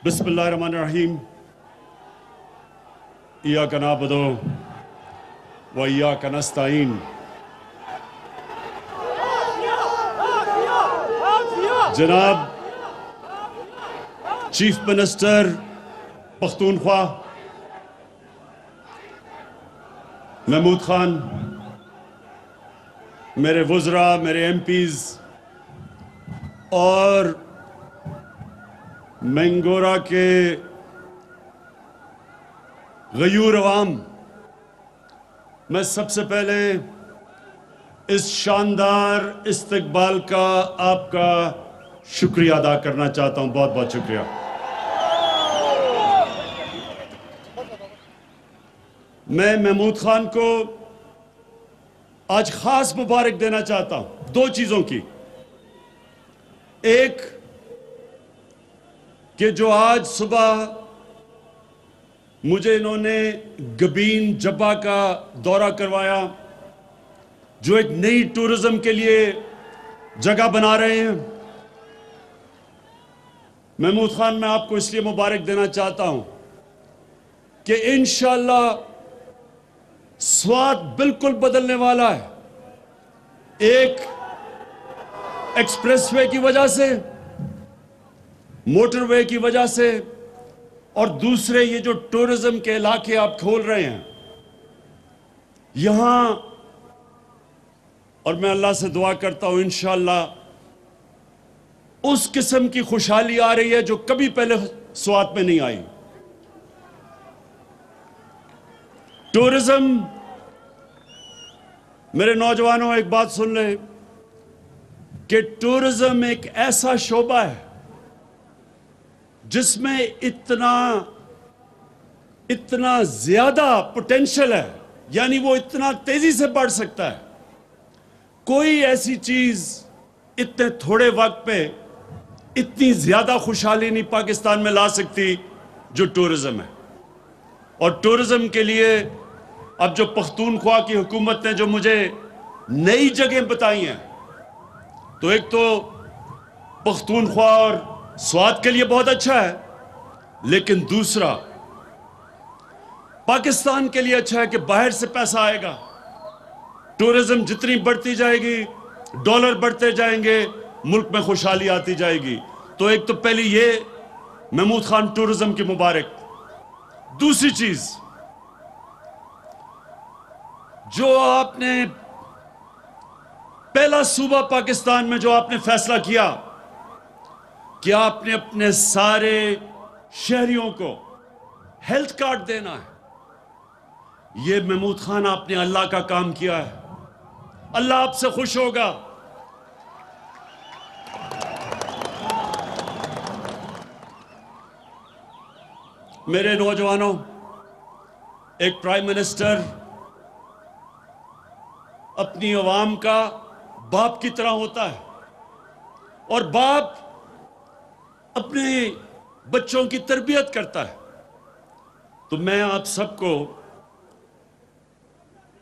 بسم اللہ الرحمن الرحیم ایاک نعبد و ایاک نستعین جناب چیف منسٹر پختونخوا محمود خان، میرے وزراء، میرے ایم پیز اور مینگورہ کے غیور عوام، میں سب سے پہلے اس شاندار استقبال کا آپ کا شکریہ ادا کرنا چاہتا ہوں. بہت بہت شکریہ. میں محمود خان کو آج خاص مبارک دینا چاہتا ہوں دو چیزوں کی. ایک کہ جو آج صبح مجھے انہوں نے گبین جبہ کا دورہ کروایا، جو ایک نئی ٹورزم کے لیے جگہ بنا رہے ہیں. محمود خان، میں آپ کو اس لیے مبارک دینا چاہتا ہوں کہ انشاءاللہ سوات بالکل بدلنے والا ہے. ایک ایکسپریس وے کی وجہ سے، موٹر وے کی وجہ سے، اور دوسرے یہ جو ٹورزم کے علاقے آپ کھول رہے ہیں یہاں، اور میں اللہ سے دعا کرتا ہوں انشاءاللہ اس قسم کی خوشحالی آ رہی ہے جو کبھی پہلے سوات میں نہیں آئی. ٹورزم، میرے نوجوانوں ایک بات سن لیں کہ ٹورزم ایک ایسا شعبہ ہے جس میں اتنا زیادہ پوٹینشل ہے، یعنی وہ اتنا تیزی سے بڑھ سکتا ہے. کوئی ایسی چیز اتنے تھوڑے وقت پہ اتنی زیادہ خوشحالی نہیں پاکستان میں لا سکتی جو ٹورزم ہے. اور ٹورزم کے لیے اب جو پختونخوا کی حکومت نے جو مجھے نئی جگہیں بتائی ہیں، تو ایک تو پختونخوا اور سوات کے لیے بہت اچھا ہے، لیکن دوسرا پاکستان کے لیے اچھا ہے کہ باہر سے پیسہ آئے گا. ٹورزم جتنی بڑھتی جائے گی، ڈالر بڑھتے جائیں گے، ملک میں خوشحالی آتی جائے گی. تو ایک تو پہلی یہ محمود خان ٹورزم کی مبارک. دوسری چیز جو آپ نے پہلا صوبہ پاکستان میں جو آپ نے فیصلہ کیا کہ آپ نے اپنے سارے شہریوں کو ہیلتھ کارڈ دینا ہے، یہ محمود خان آپ نے اللہ کا کام کیا ہے. اللہ آپ سے خوش ہوگا. میرے نوجوانوں، ایک پرائم منسٹر اپنی عوام کا باپ کی طرح ہوتا ہے، اور باپ اپنے بچوں کی تربیت کرتا ہے. تو میں آپ سب کو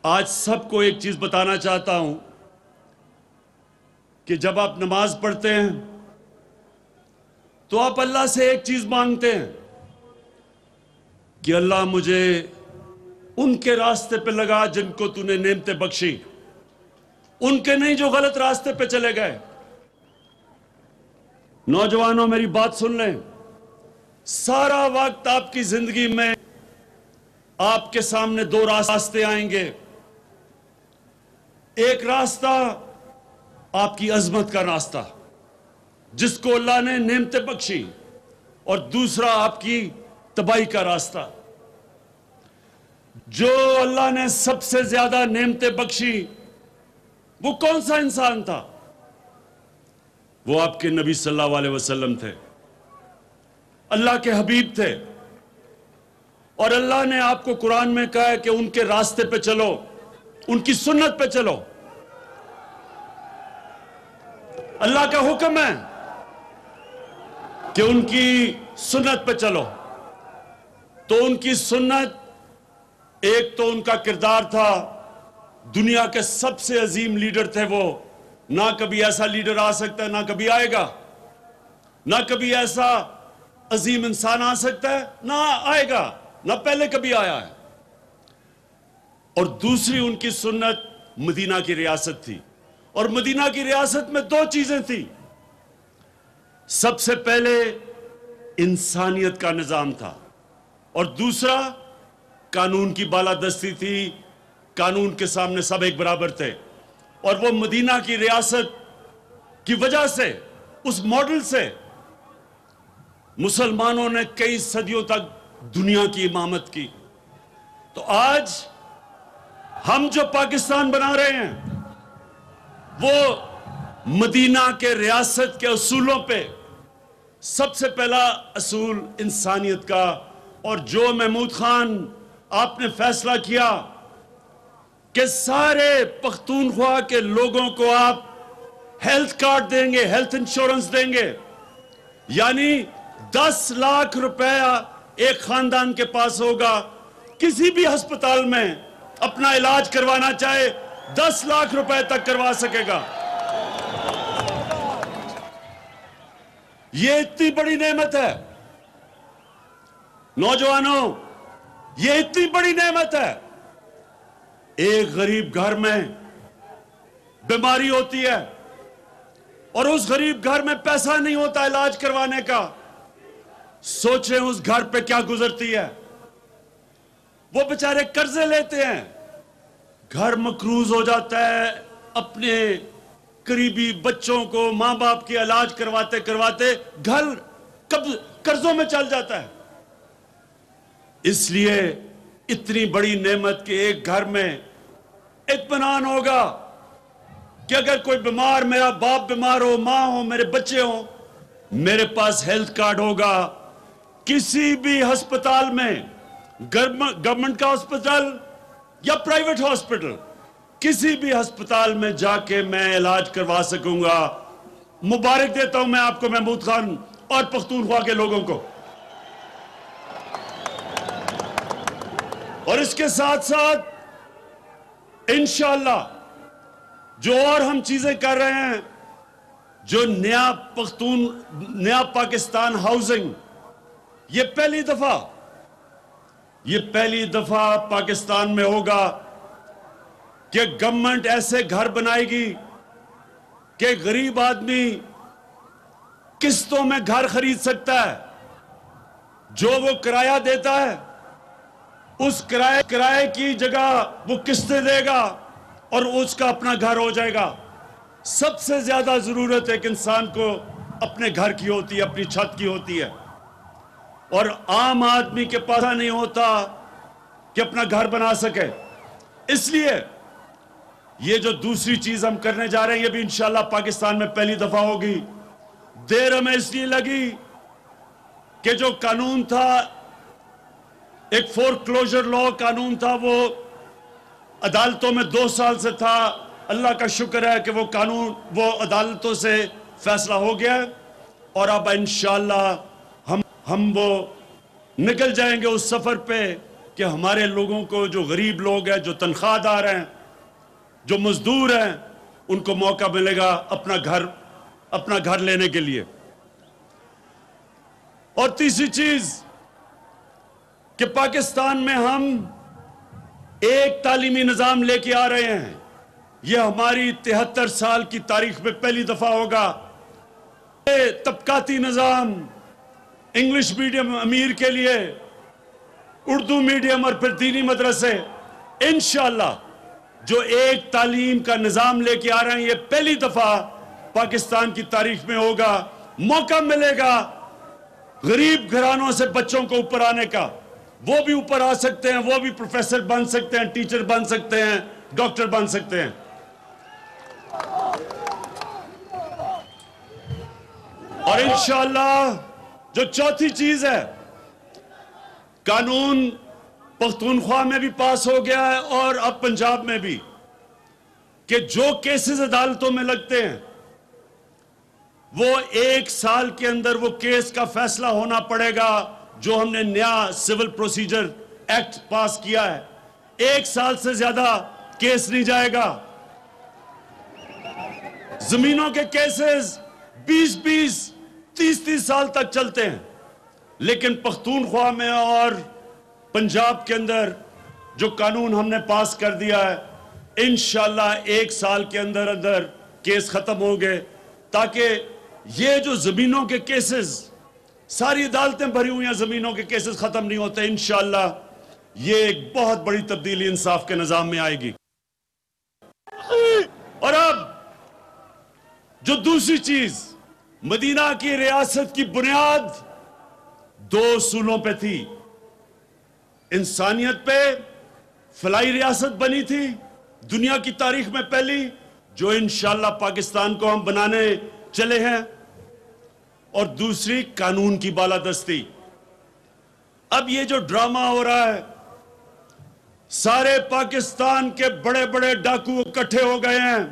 آج ایک چیز بتانا چاہتا ہوں کہ جب آپ نماز پڑھتے ہیں تو آپ اللہ سے ایک چیز مانگتے ہیں کہ اللہ مجھے ان کے راستے پہ لگا جن کو تو نے نعمتیں بخشی، ان کے نہیں جو غلط راستے پہ چلے گئے. نوجوانوں میری بات سن لیں، سارا وقت آپ کی زندگی میں آپ کے سامنے دو راستے آئیں گے. ایک راستہ آپ کی عظمت کا راستہ جس کو اللہ نے نعمتیں بخشی، اور دوسرا آپ کی تباہی کا راستہ. جو اللہ نے سب سے زیادہ نعمتیں بخشی وہ کون سا انسان تھا؟ وہ آپ کے نبی صلی اللہ علیہ وسلم تھے، اللہ کے حبیب تھے. اور اللہ نے آپ کو قرآن میں کہا ہے کہ ان کے راستے پہ چلو، ان کی سنت پہ چلو. اللہ کا حکم ہے کہ ان کی سنت پہ چلو. تو ان کی سنت، ایک تو ان کا کردار تھا، دنیا کے سب سے عظیم لیڈر تھے وہ. نہ کبھی ایسا لیڈر آ سکتا ہے، نہ کبھی آئے گا، نہ کبھی ایسا عظیم انسان آ سکتا ہے؟ نہ آئے گا، نہ پہلے کبھی آیا ہے۔ اور دوسری ان کی سنت مدینہ کی ریاست تھی، اور مدینہ کی ریاست میں دو چیزیں تھیں۔ سب سے پہلے انسانیت کا نظام تھا، اور دوسرا قانون کی بالادستی تھی، قانون کے سامنے سب ایک برابر تھے۔ اور وہ مدینہ کی ریاست کی وجہ سے، اس ماڈل سے مسلمانوں نے کئی صدیوں تک دنیا کی امامت کی۔ تو آج ہم جو پاکستان بنا رہے ہیں وہ مدینہ کے ریاست کے اصولوں پہ، سب سے پہلا اصول انسانیت کا، اور جو محمود خان آپ نے فیصلہ کیا کہ سارے پختونخوا کے لوگوں کو آپ ہیلتھ کارڈ دیں گے، ہیلتھ انشورنس دیں گے، یعنی 10 لاکھ روپے ایک خاندان کے پاس ہوگا، کسی بھی ہسپتال میں اپنا علاج کروانا چاہے 10 لاکھ روپے تک کروا سکے گا۔ یہ اتنی بڑی نعمت ہے نوجوانوں، یہ اتنی بڑی نعمت ہے۔ ایک غریب گھر میں بیماری ہوتی ہے اور اس غریب گھر میں پیسہ نہیں ہوتا علاج کروانے کا، سوچیں اس گھر پہ کیا گزرتی ہے۔ وہ بیچارے قرضے لیتے ہیں، گھر مقروض ہو جاتا ہے، اپنے قریبی بچوں کو، ماں باپ کی علاج کرواتے کرواتے گھر قرضوں میں چل جاتا ہے۔ اس لیے اتنی بڑی نعمت کہ ایک گھر میں اطمینان ہوگا کہ اگر کوئی بیمار، میرا باپ بیمار ہو، ماں ہو، میرے بچے ہوں، میرے پاس ہیلتھ کارڈ ہوگا، کسی بھی ہسپتال میں، گورنمنٹ کا ہسپتال یا پرائیویٹ ہسپتال، کسی بھی ہسپتال میں جا کے میں علاج کروا سکوں گا۔ مبارک دیتا ہوں میں آپ کو، محمود خان اور پختونخوا کے لوگوں کو۔ اور اس کے ساتھ ساتھ انشاءاللہ جو اور ہم چیزیں کر رہے ہیں، جو نیا پاکستان ہاؤسنگ، یہ پہلی دفعہ پاکستان میں ہوگا کہ گورنمنٹ ایسے گھر بنائے گی کہ غریب آدمی قسطوں میں گھر خرید سکتا ہے، جو وہ کرایہ دیتا ہے اس کرائے کی جگہ وہ قسطیں دے گا اور اس کا اپنا گھر ہو جائے گا۔ سب سے زیادہ ضرورت ایک انسان کو اپنے گھر کی ہوتی ہے، اپنی چھت کی ہوتی ہے، اور عام آدمی کے پاس نہیں ہوتا کہ اپنا گھر بنا سکے۔ اس لیے یہ جو دوسری چیز ہم کرنے جا رہے ہیں، یہ بھی انشاءاللہ پاکستان میں پہلی دفعہ ہوگی۔ دیر ہمیں اس لیے لگی کہ جو قانون تھا، ایک فور کلوجر لا قانون تھا، وہ عدالتوں میں 2 سال سے تھا۔ اللہ کا شکر ہے کہ وہ قانون، وہ عدالتوں سے فیصلہ ہو گیا ہے، اور اب انشاءاللہ ہم وہ نکل جائیں گے اس سفر پہ کہ ہمارے لوگوں کو، جو غریب لوگ ہیں، جو تنخواہ دار ہیں، جو مزدور ہیں، ان کو موقع ملے گا اپنا گھر لینے کے لیے۔ اور تیسری چیز کہ پاکستان میں ہم ایک تعلیمی نظام لے کے آ رہے ہیں، یہ ہماری 73 سال کی تاریخ میں پہلی دفعہ ہوگا۔ طبقاتی نظام، انگلش میڈیم امیر کے لیے، اردو میڈیم اور پھر دینی مدرسے، انشاءاللہ جو ایک تعلیم کا نظام لے کے آ رہے ہیں، یہ پہلی دفعہ پاکستان کی تاریخ میں ہوگا۔ موقع ملے گا غریب گھرانوں سے بچوں کو اوپر آنے کا، وہ بھی اوپر آ سکتے ہیں، وہ بھی پروفیسر بن سکتے ہیں، ٹیچر بن سکتے ہیں، ڈاکٹر بن سکتے ہیں۔ اور انشاءاللہ جو چوتھی چیز ہے، قانون پختونخوا میں بھی پاس ہو گیا ہے اور اب پنجاب میں بھی، کہ جو کیسز عدالتوں میں لگتے ہیں وہ 1 سال کے اندر وہ کیس کا فیصلہ ہونا پڑے گا۔ جو ہم نے نیا سول پروسیجر ایکٹ پاس کیا ہے، 1 سال سے زیادہ کیس نہیں جائے گا۔ زمینوں کے کیسز 20-20 30-30 سال تک چلتے ہیں، لیکن پختونخوا میں اور پنجاب کے اندر جو قانون ہم نے پاس کر دیا ہے، انشاءاللہ 1 سال کے اندر اندر کیس ختم ہوں گے، تاکہ یہ جو زمینوں کے کیسز، ساری عدالتیں بھری ہوئی ہیں، زمینوں کے کیسز ختم نہیں ہوتے، انشاءاللہ یہ ایک بہت بڑی تبدیلی انصاف کے نظام میں آئے گی۔ اور اب جو دوسری چیز، مدینہ کی ریاست کی بنیاد 2 اصولوں پہ تھی، انسانیت پہ فلاحی ریاست بنی تھی، دنیا کی تاریخ میں پہلی، جو انشاءاللہ پاکستان کو ہم بنانے چلے ہیں، اور دوسری قانون کی بالادستی۔ اب یہ جو ڈرامہ ہو رہا ہے، سارے پاکستان کے بڑے بڑے ڈاکو اکٹھے ہو گئے ہیں،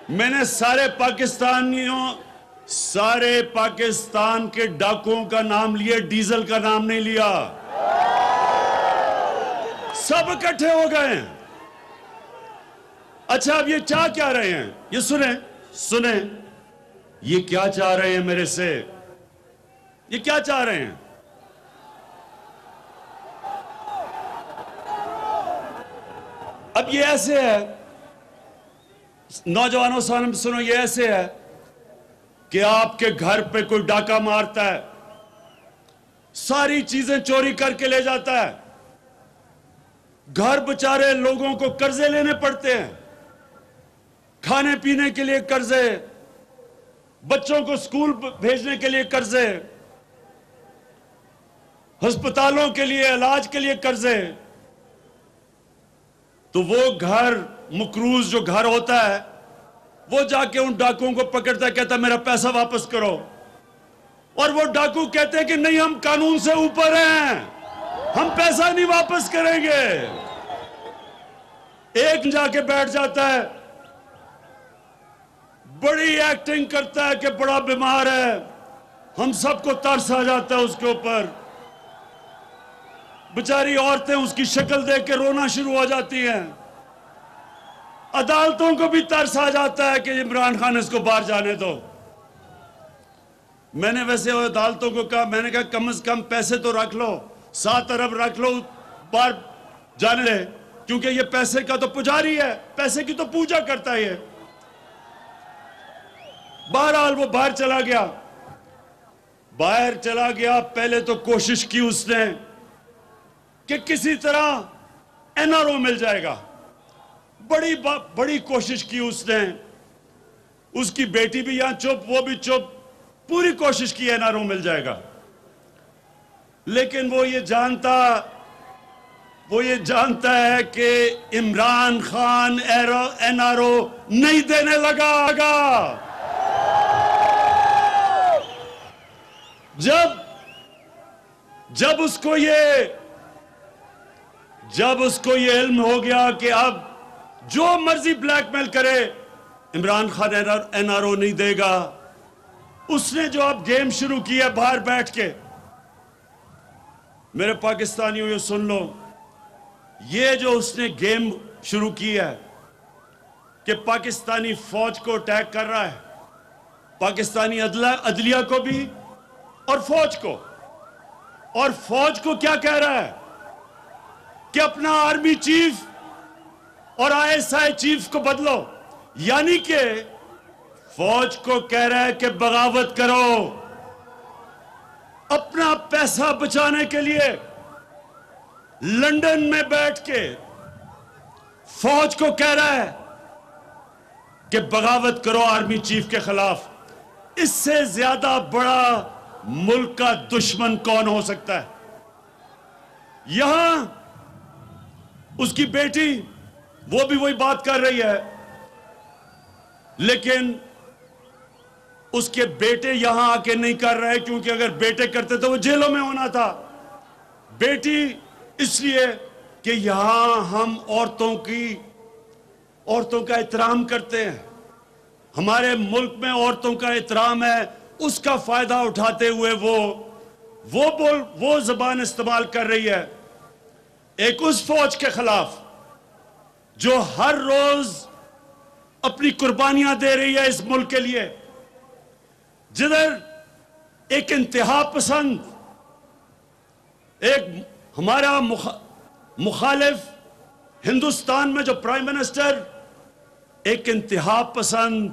میں نے سارے پاکستان کے ڈاکوؤں کا نام لیا، ڈیزل کا نام نہیں لیا، سب اکٹھے ہو گئے ہیں۔ اچھا، اب یہ چاہ کیا رہے ہیں؟ یہ سنیں، یہ کیا چاہ رہے ہیں میرے سے؟ یہ کیا چاہ رہے ہیں؟ اب یہ ایسے ہے، نوجوانوں سنو، یہ ایسے ہے کہ آپ کے گھر پہ کوئی ڈاکہ مارتا ہے، ساری چیزیں چوری کر کے لے جاتا ہے، گھر بچارے لوگوں کو قرضے لینے پڑتے ہیں، کھانے پینے کے لیے قرضے، بچوں کو سکول بھیجنے کے لیے قرضے، ہسپتالوں کے لیے علاج کے لیے قرضے، تو وہ گھر مقروض جو گھر ہوتا ہے، وہ جا کے ان ڈاکوؤں کو پکڑتا ہے، کہتا ہے میرا پیسہ واپس کرو، اور وہ ڈاکو کہتے ہیں کہ نہیں، ہم قانون سے اوپر ہیں، ہم پیسہ نہیں واپس کریں گے۔ ایک جا کے بیٹھ جاتا ہے، بڑی ایکٹنگ کرتا ہے کہ بڑا بیمار ہے، ہم سب کو ترس آ جاتا ہے اس کے اوپر، بیچاری عورتیں اس کی شکل دیکھ کے رونا شروع ہو جاتی ہیں، عدالتوں کو بھی ترس آ جاتا ہے کہ عمران خان اس کو باہر جانے دو۔ میں نے ویسے عدالتوں کو کہا، میں نے کہا کم از کم پیسے تو رکھ لو، 7 ارب رکھ لو، باہر جانے دے، کیونکہ یہ پیسے کا تو پجاری ہے، پیسے کی تو پوجا کرتا ہے یہ۔ بہرحال وہ باہر چلا گیا، پہلے تو کوشش کی اس نے کہ کسی طرح این آر او مل جائے گا، بڑی کوشش کی اس نے، اس کی بیٹی بھی یہاں چپ، وہ بھی چپ، پوری کوشش کی این آر او مل جائے گا، لیکن وہ یہ جانتا ہے کہ Imran Khan N R O نہیں دینے لگا۔ جب اس کو یہ علم ہو گیا کہ اب جو مرضی بلیک میل کرے Imran Khan N R O نہیں دے گا، اس نے جو اب گیم شروع کی ہے باہر بیٹھ کے، میرے پاکستانیوں یہ سن لو، یہ جو اس نے گیم شروع کی ہے کہ پاکستانی فوج کو اٹیک کر رہا ہے، پاکستانی عدلیہ کو بھی اور فوج کو کیا کہہ رہا ہے کہ اپنا آرمی چیف اور ISI چیف کو بدلو، یعنی کہ فوج کو کہہ رہا ہے کہ بغاوت کرو، اپنا پیسہ بچانے کے لیے لندن میں بیٹھ کے فوج کو کہہ رہا ہے کہ بغاوت کرو آرمی چیف کے خلاف۔ اس سے زیادہ بڑا ملک کا دشمن کون ہو سکتا ہے؟ یہاں اس کی بیٹی، وہ بھی وہی بات کر رہی ہے، لیکن اس کے بیٹے یہاں آ کے نہیں کر رہے، کیونکہ اگر بیٹے کرتے تو وہ جیلوں میں ہونا تھا۔ بیٹی اس لیے کہ یہاں ہم عورتوں کا احترام کرتے ہیں، ہمارے ملک میں عورتوں کا احترام ہے، اس کا فائدہ اٹھاتے ہوئے وہ زبان استعمال کر رہی ہے ایک اس فوج کے خلاف جو ہر روز اپنی قربانیاں دے رہی ہے اس ملک کے لیے، جدھر ایک انتہا پسند، ایک ہمارا مخالف ہندوستان میں جو پرائم منسٹر، ایک انتہا پسند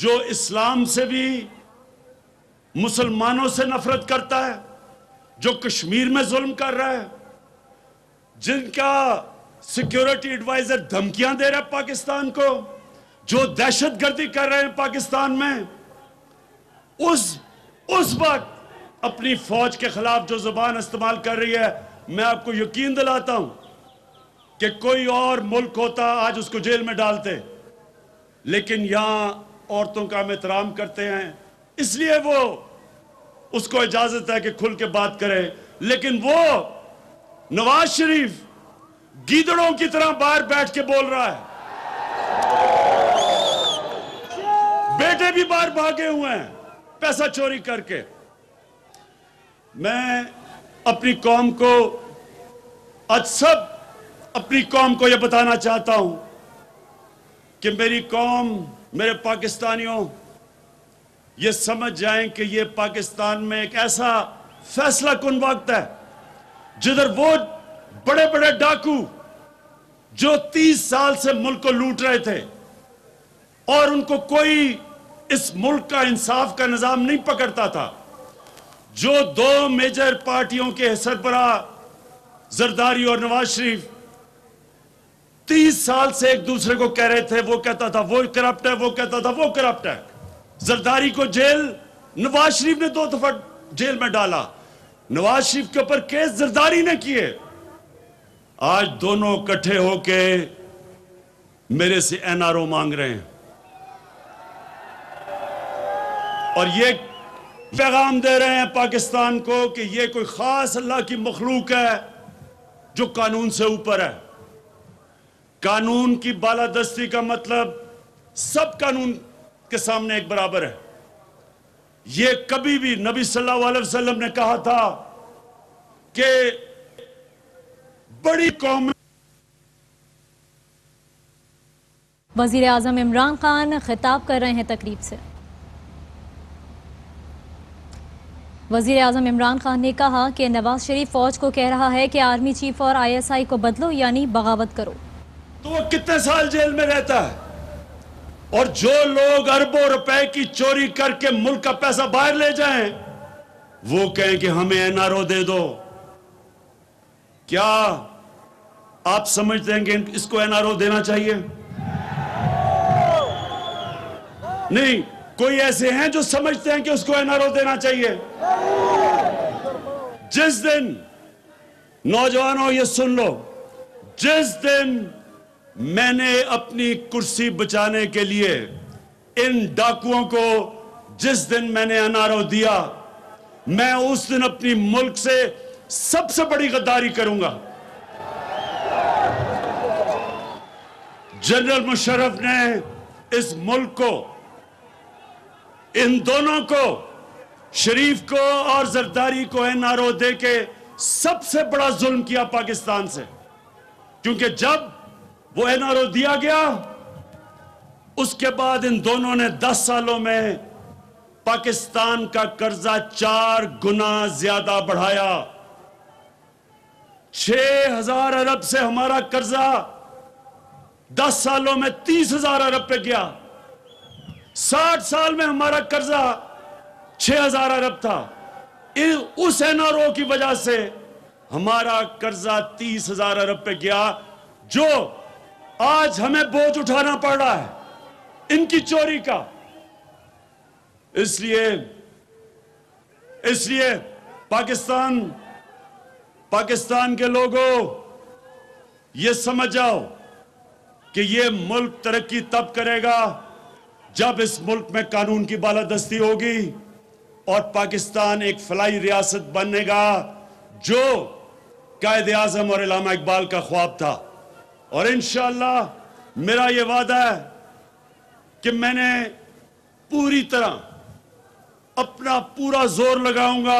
جو اسلام سے بھی مسلمانوں سے نفرت کرتا ہے، جو کشمیر میں ظلم کر رہا ہے، جن کا سیکیورٹی ایڈوائزر دھمکیاں دے رہا ہے پاکستان کو، جو دہشت گردی کر رہے ہیں پاکستان میں، اس وقت اپنی فوج کے خلاف جو زبان استعمال کر رہی ہے، میں آپ کو یقین دلاتا ہوں کہ کوئی اور ملک ہوتا آج اس کو جیل میں ڈالتے، لیکن یہاں عورتوں کا ہم احترام کرتے ہیں، اس لیے وہ اس کو اجازت ہے کہ کھل کے بات کرے، لیکن وہ نواز شریف گیدڑوں کی طرح باہر بیٹھ کے بول رہا ہے، بیٹے بھی باہر بھاگے ہوئے ہیں پیسہ چوری کر کے۔ میں اپنی قوم کو اپنی قوم کو یہ بتانا چاہتا ہوں کہ میری قوم، میرے پاکستانیوں، یہ سمجھ جائیں کہ یہ پاکستان میں ایک ایسا فیصلہ کن وقت ہے جدھر وہ بڑے بڑے ڈاکو جو 30 سال سے ملک کو لوٹ رہے تھے اور ان کو کوئی اس ملک کا انصاف کا نظام نہیں پکڑتا تھا، جو 2 میجر پارٹیوں کے سربراہ زرداری اور نواز شریف 30 سال سے ایک دوسرے کو کہہ رہے تھے، وہ کہتا تھا وہ کرپٹ ہے، وہ کہتا تھا وہ کرپٹ ہے، زرداری کو جیل نواز شریف نے 2 دفعہ جیل میں ڈالا، نواز شریف کے اوپر کیس زرداری نے کیے، آج دونوں اکٹھے ہو کے میرے سے NRO مانگ رہے ہیں اور یہ پیغام دے رہے ہیں پاکستان کو کہ یہ کوئی خاص اللہ کی مخلوق ہے جو قانون سے اوپر ہے۔ قانون کی بالادستی کا مطلب سب قانون کے سامنے ایک برابر ہے۔ یہ کبھی بھی نبی صلی اللہ علیہ وسلم نے کہا تھا کہ بڑی قوم۔ وزیر اعظم عمران خان خطاب کر رہے ہیں تقریب سے۔ وزیر اعظم عمران خان نے کہا کہ نواز شریف فوج کو کہہ رہا ہے کہ آرمی چیف اور ISI کو بدلو، یعنی بغاوت کرو۔ تو وہ کتنے سال جیل میں رہتا ہے، اور جو لوگ اربوں روپے کی چوری کر کے ملک کا پیسہ باہر لے جائیں وہ کہیں کہ ہمیں NRO دے دو۔ کیا آپ سمجھتے ہیں کہ اس کو NRO دینا چاہیے؟ نہیں، کوئی ایسے ہیں جو سمجھتے ہیں کہ اس کو NRO دینا چاہیے؟ جس دن، نوجوانوں یہ سن لو، جس دن میں نے اپنی کرسی بچانے کے لیے ان ڈاکوؤں کو، جس دن میں نے NRO دیا، میں اس دن اپنی ملک سے سب سے بڑی غداری کروں گا۔ جنرل مشرف نے اس ملک کو، ان دونوں کو، شریف کو اور زرداری کو NRO دے کے سب سے بڑا ظلم کیا پاکستان سے، کیونکہ جب وہ NRO دیا گیا اس کے بعد ان دونوں نے 10 سالوں میں پاکستان کا قرضہ 4 گنا زیادہ بڑھایا۔ 6,000 ارب سے ہمارا قرضہ 10 سالوں میں 30,000 ارب پہ گیا۔ 60 سال میں ہمارا قرضہ 6,000 ارب تھا، اس NRO کی وجہ سے ہمارا قرضہ 30,000 ارب پہ گیا، جو آج ہمیں بوجھ اٹھانا پڑ رہا ہے ان کی چوری کا۔ اس لیے پاکستان کے لوگوں، یہ سمجھ جاؤ کہ یہ ملک ترقی تب کرے گا جب اس ملک میں قانون کی بالادستی ہوگی اور پاکستان ایک فلاحی ریاست بنے گا، جو قائد اعظم اور علامہ اقبال کا خواب تھا۔ اور انشاءاللہ میرا یہ وعدہ ہے کہ میں نے پوری طرح اپنا پورا زور لگاؤں گا